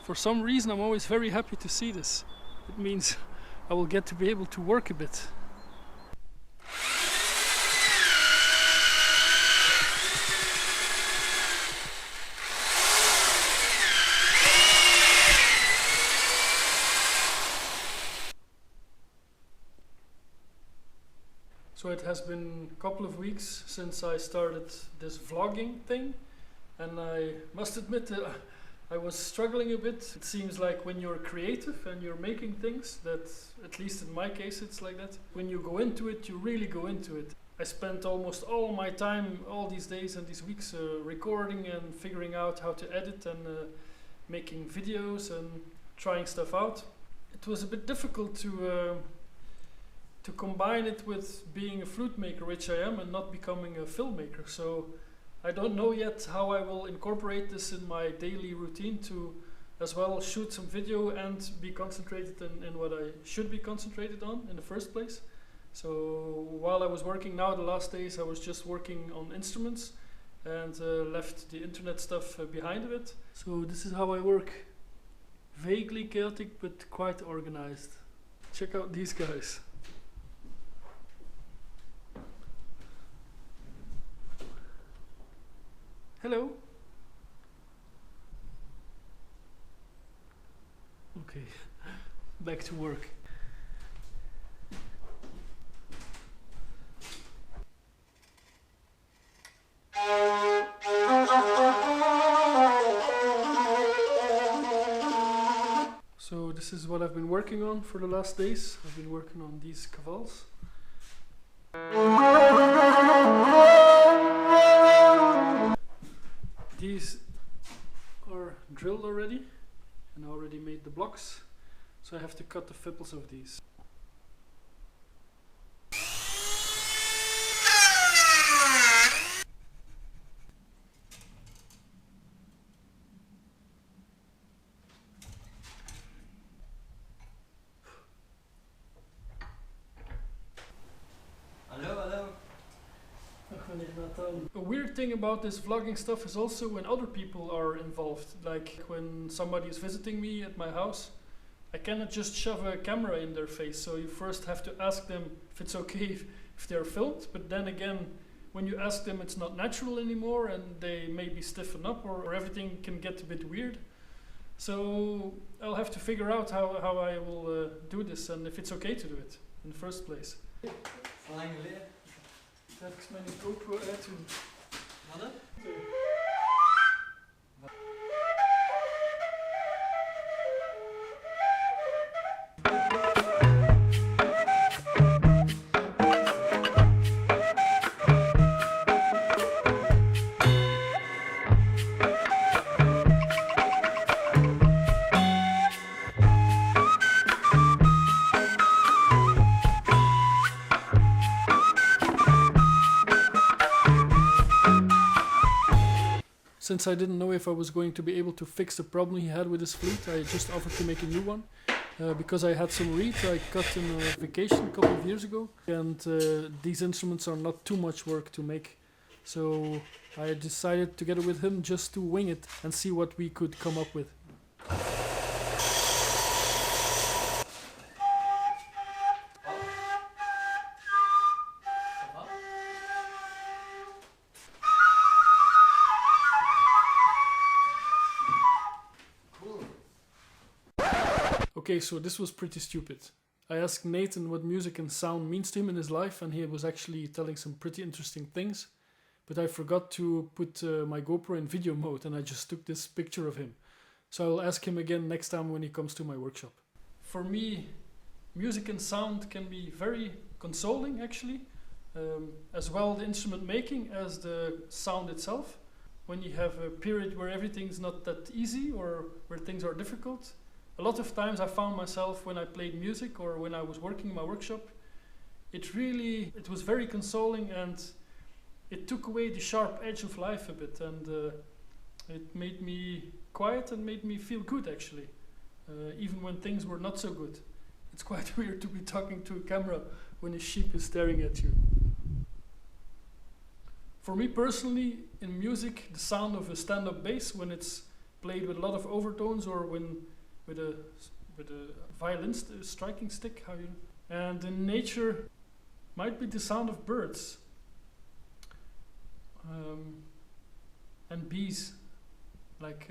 For some reason I'm always very happy to see this. It means I will get to be able to work a bit. So it has been a couple of weeks since I started this vlogging thing, and I must admit that I was struggling a bit. It seems like when you're creative and you're making things, that at least in my case it's like that. When you go into it, you really go into it. I spent almost all my time, all these days and these weeks recording and figuring out how to edit and making videos and trying stuff out. It was a bit difficult to combine it with being a flute maker, which I am, and not becoming a filmmaker. So I don't know yet how I will incorporate this in my daily routine to as well shoot some video and be concentrated in what I should be concentrated on in the first place. So while I was working now, the last days I was just working on instruments and left the internet stuff behind a bit. So this is how I work. Vaguely chaotic but quite organized. Check out these guys. Hello. Okay, back to work. So this is what I've been working on for the last days. I've been working on these cavals. These are drilled already, and I already made the blocks, so I have to cut the fipples of these. A weird thing about this vlogging stuff is also when other people are involved. Like when somebody is visiting me at my house, I cannot just shove a camera in their face. So you first have to ask them if it's okay if they're filmed. But then again, when you ask them, it's not natural anymore and they maybe stiffen up or everything can get a bit weird. So I'll have to figure out how I will do this and if it's okay to do it in the first place. Heb ik mijn GoPro uit doen. Wat? Since I didn't know if I was going to be able to fix the problem he had with his flute, I just offered to make a new one. Because I had some reeds I cut in a vacation a couple of years ago, and these instruments are not too much work to make. So I decided together with him just to wing it and see what we could come up with. Okay, so this was pretty stupid. I asked Nathan what music and sound means to him in his life, and he was actually telling some pretty interesting things. But I forgot to put my GoPro in video mode, and I just took this picture of him. So I'll ask him again next time when he comes to my workshop. For me, music and sound can be very consoling, actually. As well the instrument making as the sound itself. When you have a period where everything's not that easy or where things are difficult, a lot of times I found myself when I played music or when I was working in my workshop, it was very consoling, and it took away the sharp edge of life a bit, and it made me quiet and made me feel good actually, even when things were not so good. It's quite weird to be talking to a camera when a sheep is staring at you. For me personally, in music, the sound of a stand-up bass when it's played with a lot of overtones, or when with a violin striking stick, how you. And in nature, might be the sound of birds and bees, like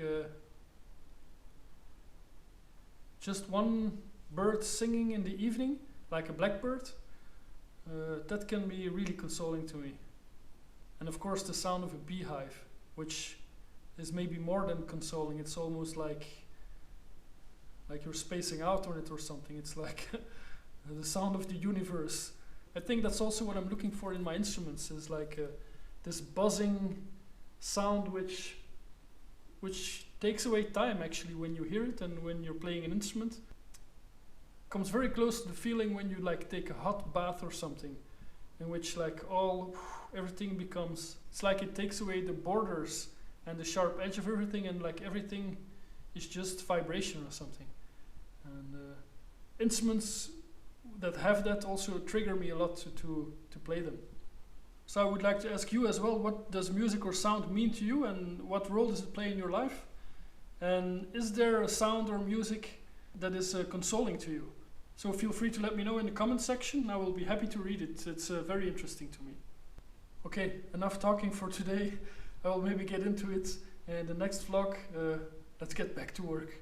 just one bird singing in the evening, like a blackbird. That can be really consoling to me. And of course the sound of a beehive, which is maybe more than consoling. It's almost like you're spacing out on it or something. It's like the sound of the universe. I think that's also what I'm looking for in my instruments, is like this buzzing sound which takes away time actually when you hear it, and when you're playing an instrument. Comes very close to the feeling when you like take a hot bath or something, in which like everything becomes, it's like it takes away the borders and the sharp edge of everything, and like everything is just vibration or something. And instruments that have that also trigger me a lot to play them. So I would like to ask you as well, what does music or sound mean to you, and what role does it play in your life? And is there a sound or music that is consoling to you? So feel free to let me know in the comment section. I will be happy to read it. It's very interesting to me. Okay, enough talking for today. I will maybe get into it in the next vlog. Let's get back to work.